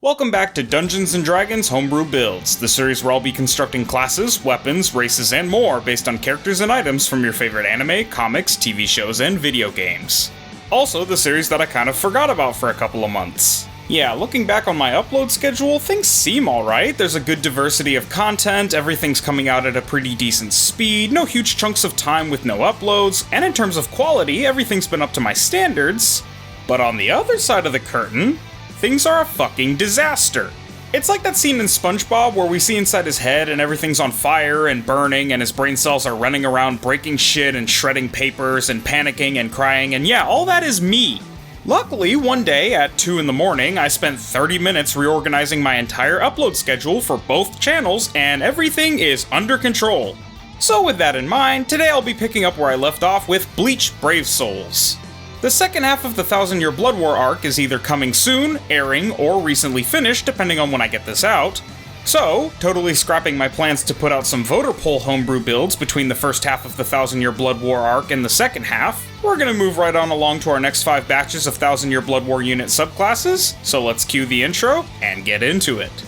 Welcome back to Dungeons & Dragons Homebrew Builds, the series where I'll be constructing classes, weapons, races, and more based on characters and items from your favorite anime, comics, TV shows, and video games. Also, the series that I kind of forgot about for a couple of months. Yeah, looking back on my upload schedule, things seem alright. There's a good diversity of content, everything's coming out at a pretty decent speed, no huge chunks of time with no uploads, and in terms of quality, everything's been up to my standards. But on the other side of the curtain, things are a fucking disaster. It's like that scene in SpongeBob where we see inside his head and everything's on fire and burning and his brain cells are running around breaking shit and shredding papers and panicking and crying, and yeah, all that is me. Luckily, one day at 2 in the morning, I spent 30 minutes reorganizing my entire upload schedule for both channels and everything is under control. So with that in mind, today I'll be picking up where I left off with Bleach Brave Souls. The second half of the 1000-Year Blood War arc is either coming soon, airing, or recently finished depending on when I get this out. So, totally scrapping my plans to put out some voter poll homebrew builds between the first half of the 1000-Year Blood War arc and the second half, we're gonna move right on along to our next 5 batches of 1000-Year Blood War unit subclasses, so let's cue the intro and get into it.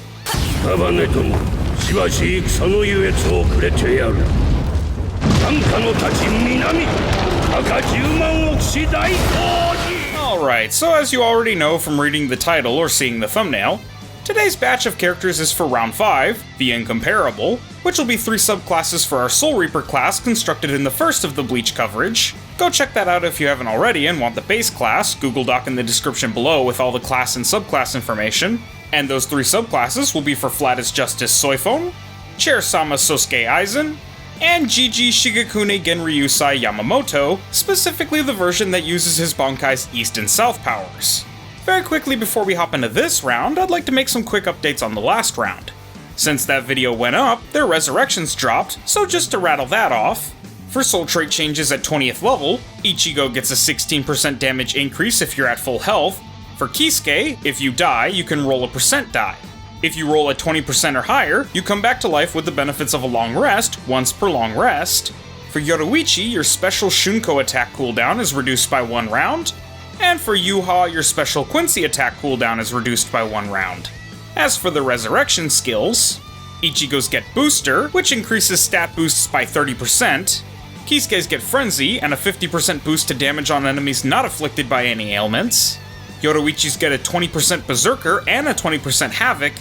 Alright, so as you already know from reading the title or seeing the thumbnail, today's batch of characters is for round 5, the Incomparable, which will be 3 subclasses for our Soul Reaper class constructed in the first of the Bleach coverage. Go check that out if you haven't already and want the base class, Google Doc in the description below with all the class and subclass information. And those 3 subclasses will be for Flat as Justice Soifon, Chair-sama Sosuke Aizen, and Jiji Shigekune Genryusai Yamamoto, specifically the version that uses his Bankai's East and South powers. Very quickly before we hop into this round, I'd like to make some quick updates on the last round. Since that video went up, their resurrections dropped, so just to rattle that off. For soul trait changes at 20th level, Ichigo gets a 16% damage increase if you're at full health. For Kisuke, if you die, you can roll a percent die. If you roll at 20% or higher, you come back to life with the benefits of a long rest, once per long rest. For Yoruichi, your special Shunko attack cooldown is reduced by 1 round. And for Yuha, your special Quincy attack cooldown is reduced by 1 round. As for the resurrection skills, Ichigo's get Booster, which increases stat boosts by 30%. Kisuke's get Frenzy, and a 50% boost to damage on enemies not afflicted by any ailments. Yoruichi's get a 20% Berserker and a 20% Havoc,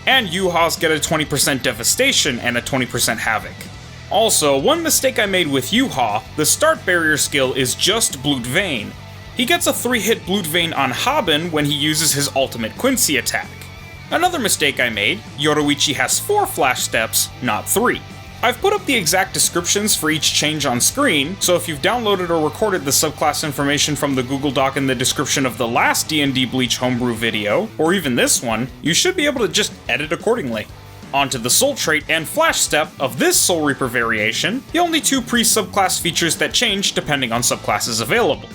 and Yuha's get a 20% Devastation and a 20% Havoc. Also, one mistake I made with Yuha, the start barrier skill is just Blood Vein. He gets a 3-hit Blood Vein on Haben when he uses his ultimate Quincy attack. Another mistake I made, Yoruichi has 4 flash steps, not 3. I've put up the exact descriptions for each change on screen, so if you've downloaded or recorded the subclass information from the Google Doc in the description of the last D&D Bleach homebrew video, or even this one, you should be able to just edit accordingly. Onto the soul trait and flash step of this Soul Reaper variation, the only 2 pre-subclass features that change depending on subclasses available.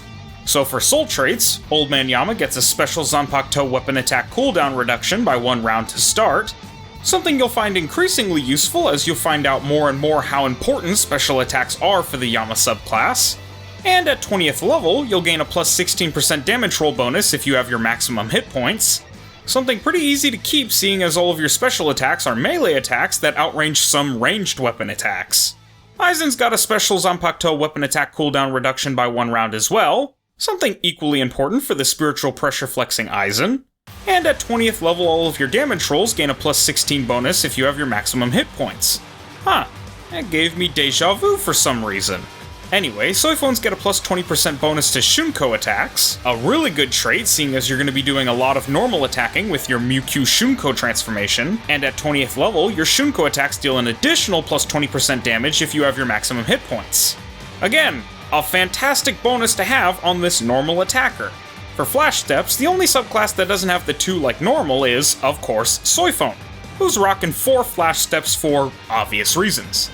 So for soul traits, Old Man Yama gets a special Zanpakuto weapon attack cooldown reduction by 1 round to start, something you'll find increasingly useful as you'll find out more and more how important special attacks are for the Yama subclass. And at 20th level, you'll gain a plus 16% damage roll bonus if you have your maximum hit points. Something pretty easy to keep seeing as all of your special attacks are melee attacks that outrange some ranged weapon attacks. Aizen's got a special Zanpakuto weapon attack cooldown reduction by 1 round as well, something equally important for the spiritual pressure flexing Aizen. And at 20th level, all of your damage rolls gain a plus 16 bonus if you have your maximum hit points. Huh, that gave me deja vu for some reason. Anyway, Soifon's get a plus 20% bonus to Shunko attacks, a really good trait seeing as you're going to be doing a lot of normal attacking with your Mewtwo Shunko transformation, and at 20th level, your Shunko attacks deal an additional plus 20% damage if you have your maximum hit points. Again, a fantastic bonus to have on this normal attacker. For flash steps, the only subclass that doesn't have the 2 like normal is, of course, Soifon, who's rocking 4 flash steps for obvious reasons.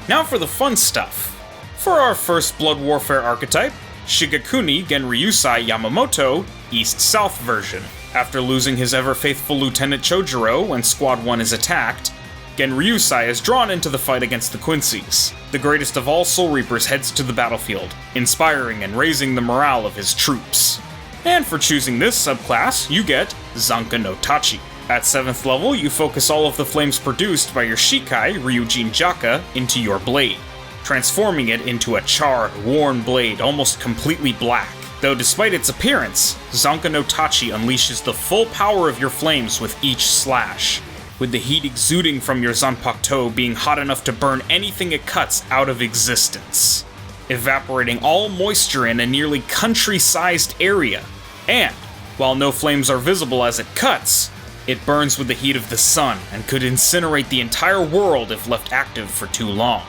Now for the fun stuff. For our first Blood Warfare archetype, Shigekune Genryusai Yamamoto, East-South version. After losing his ever-faithful Lieutenant Chojuro when Squad 1 is attacked, Genryusai is drawn into the fight against the Quincy's. The greatest of all Soul Reapers heads to the battlefield, inspiring and raising the morale of his troops. And for choosing this subclass, you get Zanka no Tachi. At 7th level, you focus all of the flames produced by your Shikai, Ryujin Jaka, into your blade, transforming it into a charred, worn blade almost completely black. Though despite its appearance, Zanka no Tachi unleashes the full power of your flames with each slash, with the heat exuding from your Zanpakuto being hot enough to burn anything it cuts out of existence, evaporating all moisture in a nearly country-sized area. And, while no flames are visible as it cuts, it burns with the heat of the sun and could incinerate the entire world if left active for too long.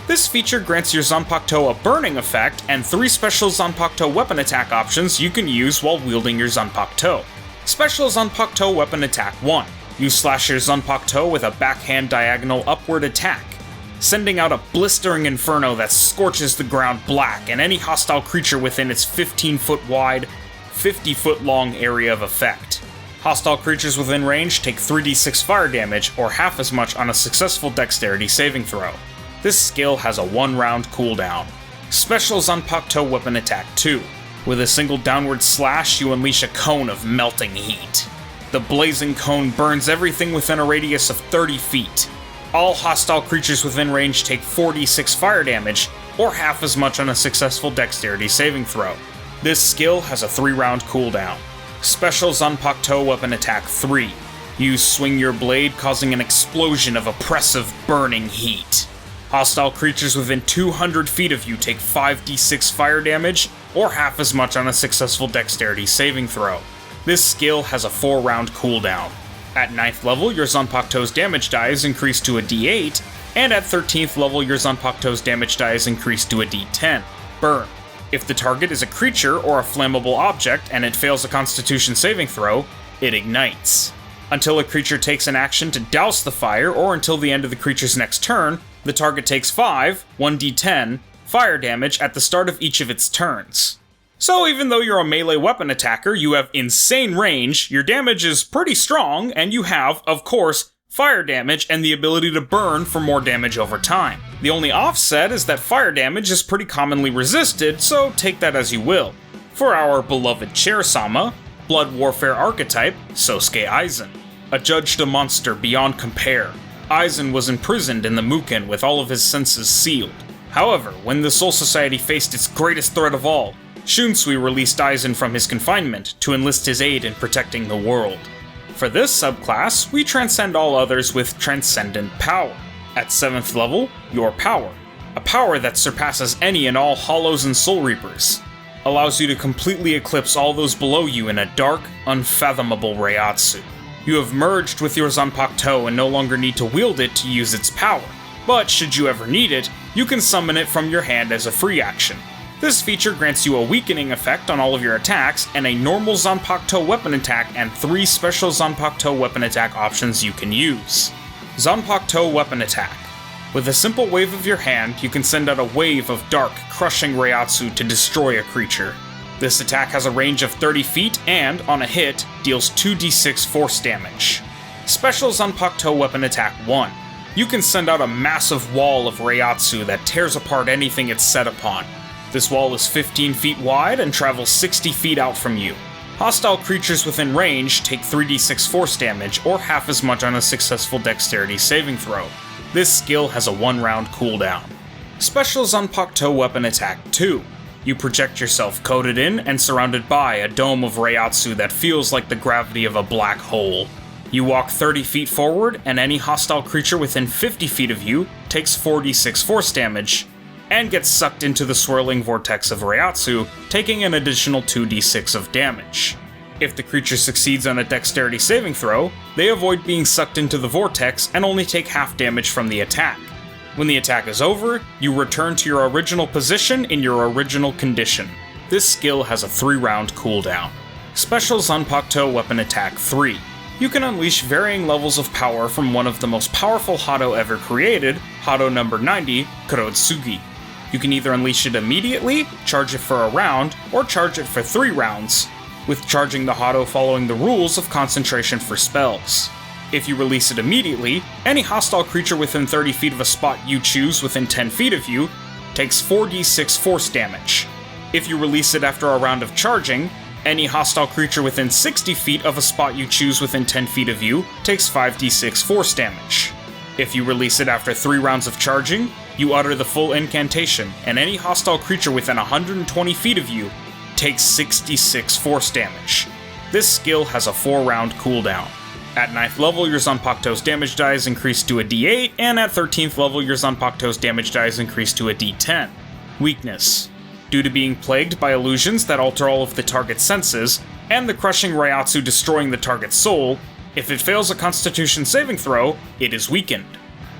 This feature grants your Zanpakuto a burning effect and 3 special Zanpakuto weapon attack options you can use while wielding your Zanpakuto. Special Zanpakuto weapon attack 1. You slash your Zanpakuto with a backhand diagonal upward attack, sending out a blistering inferno that scorches the ground black and any hostile creature within its 15-foot wide, 50-foot long area of effect. Hostile creatures within range take 3d6 fire damage, or half as much on a successful dexterity saving throw. This skill has a 1-round cooldown. Special Zanpakuto weapon attack 2. With a single downward slash, you unleash a cone of melting heat. The blazing cone burns everything within a radius of 30 feet. All hostile creatures within range take 4d6 fire damage, or half as much on a successful dexterity saving throw. This skill has a 3-round cooldown. Special Zanpakuto weapon attack 3. You swing your blade, causing an explosion of oppressive burning heat. Hostile creatures within 200 feet of you take 5d6 fire damage, or half as much on a successful dexterity saving throw. This skill has a 4-round cooldown. At 9th level, your Zanpakuto's damage die is increased to a d8, and at 13th level, your Zanpakuto's damage die is increased to a d10. Burn. If the target is a creature or a flammable object and it fails a Constitution saving throw, it ignites. Until a creature takes an action to douse the fire, or until the end of the creature's next turn, the target takes 1d10, fire damage at the start of each of its turns. So even though you're a melee weapon attacker, you have insane range, your damage is pretty strong, and you have, of course, fire damage and the ability to burn for more damage over time. The only offset is that fire damage is pretty commonly resisted, so take that as you will. For our beloved Chair-sama, Blood Warfare archetype, Sosuke Aizen. Adjudged a monster beyond compare, Aizen was imprisoned in the Muken with all of his senses sealed. However, when the Soul Society faced its greatest threat of all, Shunsui released Aizen from his confinement to enlist his aid in protecting the world. For this subclass, we transcend all others with Transcendent Power. At 7th level, your Power. A power that surpasses any and all Hollows and Soul Reapers. Allows you to completely eclipse all those below you in a dark, unfathomable Reiatsu. You have merged with your Zanpakuto and no longer need to wield it to use its power. But should you ever need it, you can summon it from your hand as a free action. This feature grants you a weakening effect on all of your attacks, and a normal Zanpakuto weapon attack and 3 special Zanpakuto weapon attack options you can use. Zanpakuto weapon attack. With a simple wave of your hand, you can send out a wave of dark, crushing Reiatsu to destroy a creature. This attack has a range of 30 feet and, on a hit, deals 2d6 force damage. Special Zanpakuto weapon attack 1. You can send out a massive wall of Reiatsu that tears apart anything it's set upon. This wall is 15 feet wide and travels 60 feet out from you. Hostile creatures within range take 3d6 force damage, or half as much on a successful dexterity saving throw. This skill has a 1-round cooldown. Special Zanpakuto weapon attack 2. You project yourself coated in and surrounded by a dome of Reiatsu that feels like the gravity of a black hole. You walk 30 feet forward, and any hostile creature within 50 feet of you takes 4d6 force damage, and gets sucked into the swirling vortex of Reiatsu, taking an additional 2d6 of damage. If the creature succeeds on a dexterity saving throw, they avoid being sucked into the vortex and only take half damage from the attack. When the attack is over, you return to your original position in your original condition. This skill has a 3-round cooldown. Special Zanpakuto weapon attack 3. You can unleash varying levels of power from one of the most powerful Hado ever created, Hado number 90, Kurotsugi. You can either unleash it immediately, charge it for a round, or charge it for 3 rounds, with charging the Hado following the rules of concentration for spells. If you release it immediately, any hostile creature within 30 feet of a spot you choose within 10 feet of you takes 4d6 force damage. If you release it after a round of charging, Any hostile creature within 60 feet of a spot you choose within 10 feet of you takes 5d6 force damage. If you release it after 3 rounds of charging, you utter the full incantation, and any hostile creature within 120 feet of you takes 66 force damage. This skill has a 4-round cooldown. At 9th level, your Zanpakuto's damage die is increased to a d8, and at 13th level, your Zanpakuto's damage die is increased to a d10. Weakness. Due to being plagued by illusions that alter all of the target's senses, and the crushing Reiatsu destroying the target's soul, if it fails a Constitution saving throw, it is weakened.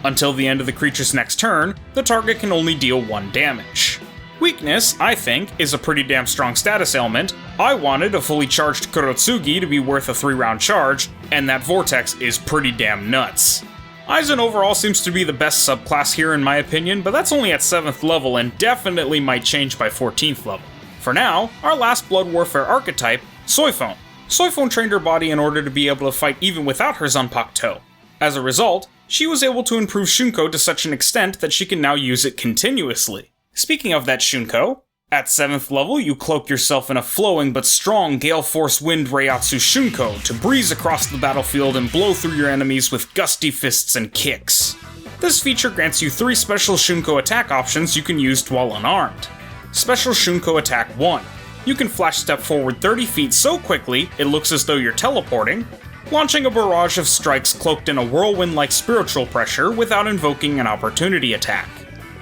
Until the end of the creature's next turn, the target can only deal 1 damage. Weakness, I think, is a pretty damn strong status ailment. I wanted a fully charged Kurotsugi to be worth a 3-round charge, and that Vortex is pretty damn nuts. Aizen overall seems to be the best subclass here in my opinion, but that's only at 7th level and definitely might change by 14th level. For now, our last Blood Warfare archetype, Soifone. Soifone trained her body in order to be able to fight even without her Zanpakuto. As a result, she was able to improve Shunko to such an extent that she can now use it continuously. Speaking of that Shunko, at 7th level you cloak yourself in a flowing but strong Gale Force Wind Reiatsu Shunko to breeze across the battlefield and blow through your enemies with gusty fists and kicks. This feature grants you 3 special Shunko attack options you can use while unarmed. Special Shunko Attack 1. You can flash step forward 30 feet so quickly it looks as though you're teleporting, launching a barrage of strikes cloaked in a whirlwind-like spiritual pressure without invoking an opportunity attack.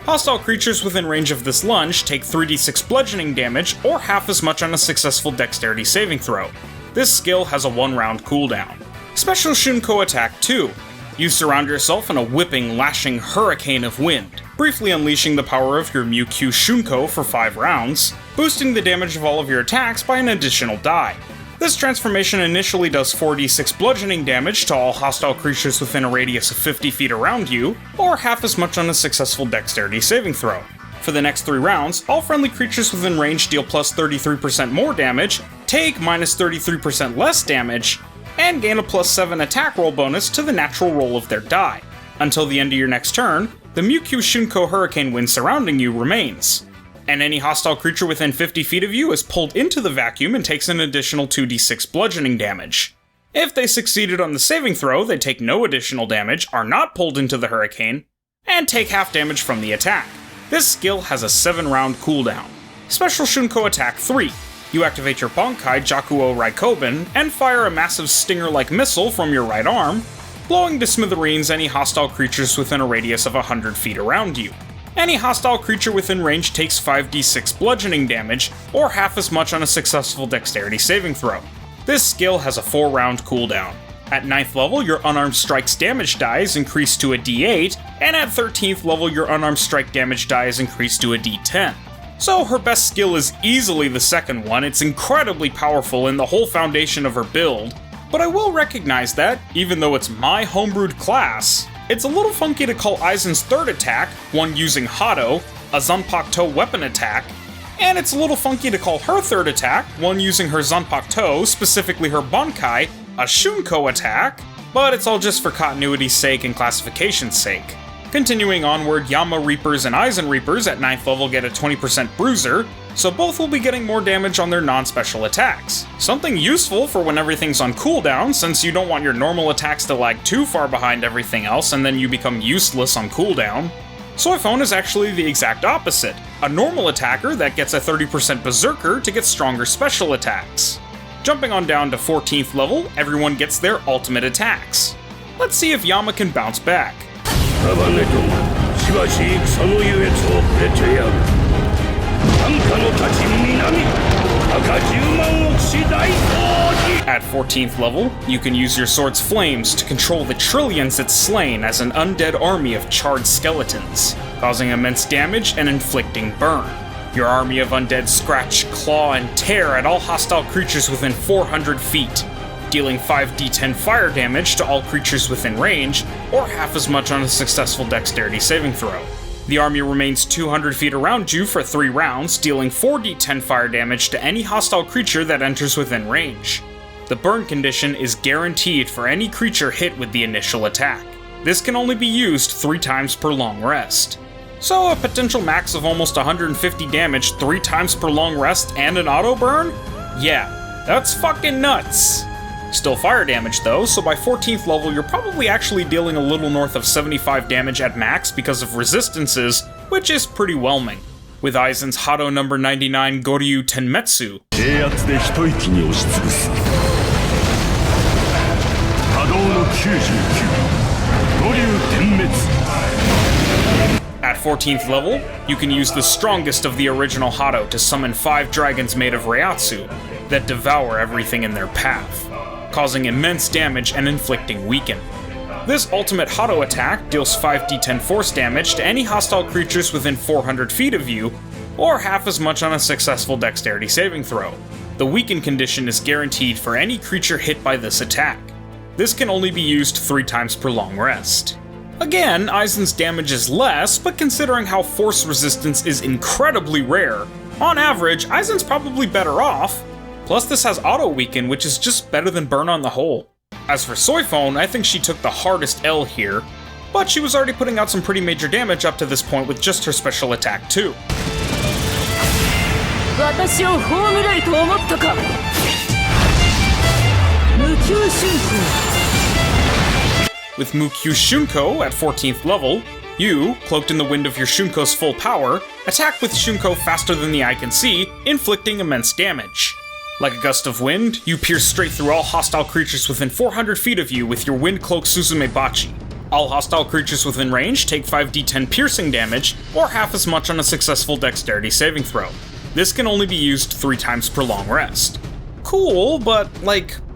Hostile creatures within range of this lunge take 3d6 bludgeoning damage or half as much on a successful dexterity saving throw. This skill has a 1-round cooldown. Special Shunko Attack 2. You surround yourself in a whipping, lashing hurricane of wind, briefly unleashing the power of your Mewq Shunko for 5 rounds, boosting the damage of all of your attacks by an additional die. This transformation initially does 4d6 bludgeoning damage to all hostile creatures within a radius of 50 feet around you, or half as much on a successful dexterity saving throw. For the next 3 rounds, all friendly creatures within range deal plus 33% more damage, take minus 33% less damage, and gain a plus 7 attack roll bonus to the natural roll of their die. Until the end of your next turn, the Mewq Shunko Hurricane Wind surrounding you remains. And any hostile creature within 50 feet of you is pulled into the vacuum and takes an additional 2d6 bludgeoning damage. If they succeeded on the saving throw, they take no additional damage, are not pulled into the hurricane, and take half damage from the attack. This skill has a 7-round cooldown. Special Shunko Attack 3. You activate your Bankai Jakuo Raikobin and fire a massive stinger-like missile from your right arm, blowing to smithereens any hostile creatures within a radius of 100 feet around you. Any hostile creature within range takes 5d6 bludgeoning damage, or half as much on a successful dexterity saving throw. This skill has a 4-round cooldown. At 9th level, your unarmed strike's damage die is increased to a d8, and at 13th level, your unarmed strike damage die is increased to a d10. So her best skill is easily the second one, it's incredibly powerful and the whole foundation of her build, but I will recognize that, even though it's my homebrewed class, it's a little funky to call Aizen's third attack, one using Hado, a Zanpakuto weapon attack, and it's a little funky to call her third attack, one using her Zanpakuto, specifically her Bankai, a Shunko attack, but it's all just for continuity's sake and classification's sake. Continuing onward, Yama Reapers and Aizen Reapers at 9th level get a 20% bruiser, so both will be getting more damage on their non-special attacks. Something useful for when everything's on cooldown, since you don't want your normal attacks to lag too far behind everything else and then you become useless on cooldown. Soifone is actually the exact opposite, a normal attacker that gets a 30% berserker to get stronger special attacks. Jumping on down to 14th level, everyone gets their ultimate attacks. Let's see if Yama can bounce back. At 14th level, you can use your sword's flames to control the trillions it's slain as an undead army of charred skeletons, causing immense damage and inflicting burn. Your army of undead scratch, claw, and tear at all hostile creatures within 400 feet, dealing 5d10 fire damage to all creatures within range, or half as much on a successful dexterity saving throw. The army remains 200 feet around you for 3 rounds, dealing 4d10 fire damage to any hostile creature that enters within range. The burn condition is guaranteed for any creature hit with the initial attack. This can only be used 3 times per long rest. So a potential max of almost 150 damage 3 times per long rest and an auto burn? Yeah, That's fucking nuts! Still fire damage though, so by 14th level you're probably actually dealing a little north of 75 damage at max because of resistances, which is pretty whelming. With Aizen's Hado number 99 Goryu Tenmetsu. At 14th level, you can use the strongest of the original Hado to summon 5 dragons made of Reiatsu that devour everything in their path, causing immense damage and inflicting weaken. This ultimate Hado attack deals 5d10 force damage to any hostile creatures within 400 feet of you, or half as much on a successful dexterity saving throw. The weaken condition is guaranteed for any creature hit by this attack. This can only be used 3 times per long rest. Again, Aizen's damage is less, but considering how force resistance is incredibly rare, on average, Aizen's probably better off. Plus this has auto weaken, which is just better than burn on the whole. As for Soifone, I think she took the hardest L here, but she was already putting out some pretty major damage up to this point with just her special attack too. With Mukyu Shunko at 14th level, you, cloaked in the wind of your Shunko's full power, attack with Shunko faster than the eye can see, inflicting immense damage. Like a gust of wind, you pierce straight through all hostile creatures within 400 feet of you with your Wind Cloak Suzume Bachi. All hostile creatures within range take 5d10 piercing damage, or half as much on a successful dexterity saving throw. This can only be used 3 times per long rest. Cool, but,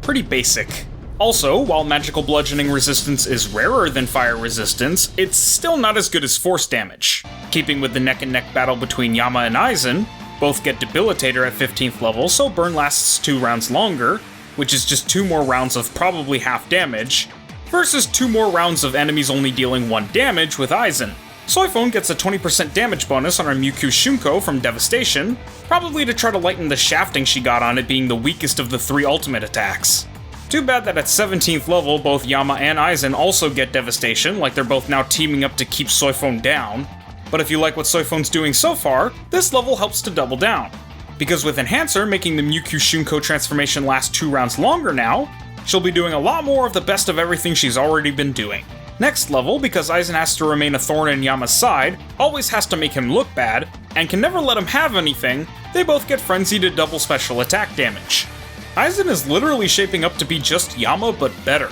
pretty basic. Also, while magical bludgeoning resistance is rarer than fire resistance, it's still not as good as force damage. Keeping with the neck-and-neck battle between Yama and Aizen, both get Debilitator at 15th level, so burn lasts 2 rounds longer, which is just 2 more rounds of probably half damage, versus 2 more rounds of enemies only dealing 1 damage with Aizen. Soifone gets a 20% damage bonus on her Mukyu Shunko from Devastation, probably to try to lighten the shafting she got on it being the weakest of the 3 ultimate attacks. Too bad that at 17th level, both Yama and Aizen also get Devastation, like they're both now teaming up to keep Soifone down. But if you like what Soifone's doing so far, this level helps to double down. Because with Enhancer making the Mukyu Shunko transformation last 2 rounds longer now, she'll be doing a lot more of the best of everything she's already been doing. Next level, because Aizen has to remain a thorn in Yama's side, always has to make him look bad, and can never let him have anything, they both get Frenzied at double special attack damage. Aizen is literally shaping up to be just Yama, but better.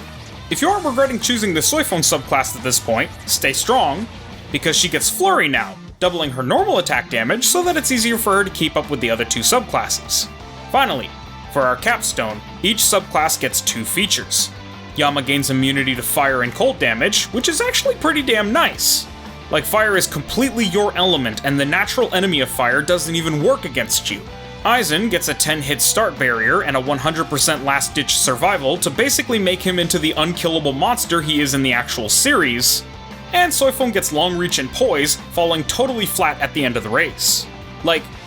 If you aren't regretting choosing the Soifone subclass at this point, stay strong, because she gets Flurry now, doubling her normal attack damage so that it's easier for her to keep up with the other 2 subclasses. Finally, for our capstone, each subclass gets 2 features. Yama gains immunity to fire and cold damage, which is actually pretty damn nice. Like, fire is completely your element, and the natural enemy of fire doesn't even work against you. Aizen gets a 10-hit start barrier and a 100% last-ditch survival to basically make him into the unkillable monster he is in the actual series, and Soifone gets long reach and poise, falling totally flat at the end of the race.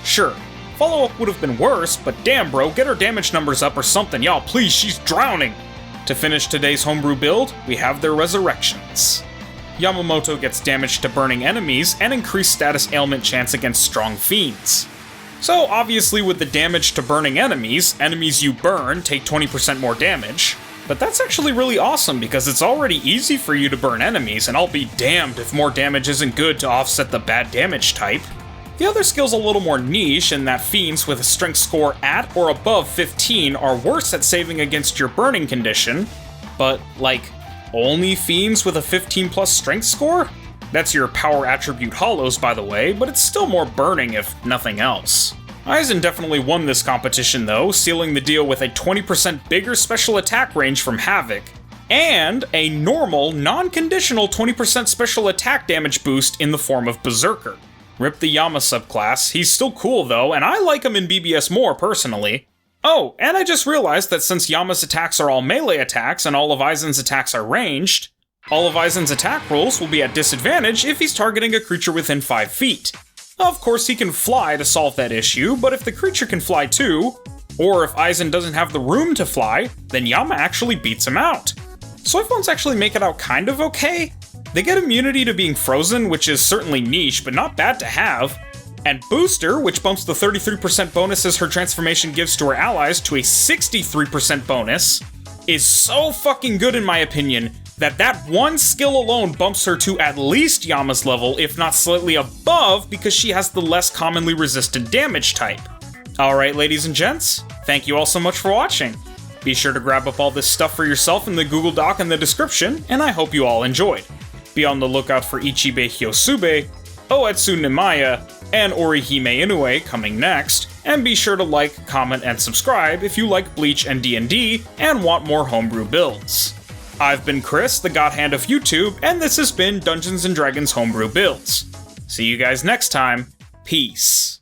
Sure, follow-up would have been worse, but damn bro, get her damage numbers up or something, y'all, please, she's drowning! To finish today's homebrew build, we have their resurrections. Yamamoto gets damage to burning enemies and increased status ailment chance against strong fiends. So obviously with the damage to burning enemies you burn take 20% more damage, but that's actually really awesome because it's already easy for you to burn enemies, and I'll be damned if more damage isn't good to offset the bad damage type. The other skill's a little more niche in that fiends with a strength score at or above 15 are worse at saving against your burning condition, but only fiends with a 15 plus strength score? That's your power attribute hollows, by the way, but it's still more burning if nothing else. Aizen definitely won this competition though, sealing the deal with a 20% bigger special attack range from Havoc, and a normal, non-conditional 20% special attack damage boost in the form of Berserker. Rip the Yama subclass, he's still cool though, and I like him in BBS more personally. Oh, and I just realized that since Yama's attacks are all melee attacks and all of Aizen's attacks are ranged, all of Aizen's attack rolls will be at disadvantage if he's targeting a creature within 5 feet. Of course he can fly to solve that issue, but if the creature can fly too, or if Aizen doesn't have the room to fly, then Yama actually beats him out. Soifones actually make it out kind of okay. They get immunity to being frozen, which is certainly niche, but not bad to have. And Booster, which bumps the 33% bonuses her transformation gives to her allies to a 63% bonus, is so fucking good in my opinion that one skill alone bumps her to at least Yama's level, if not slightly above, because she has the less commonly resisted damage type. Alright, ladies and gents, thank you all so much for watching. Be sure to grab up all this stuff for yourself in the Google Doc in the description, and I hope you all enjoyed. Be on the lookout for Ichibe Hyosube, Oetsu Nimaya, and Orihime Inoue coming next, and be sure to like, comment, and subscribe if you like Bleach and D&D and want more homebrew builds. I've been Chris, the God Hand of YouTube, and this has been Dungeons & Dragons Homebrew Builds. See you guys next time. Peace.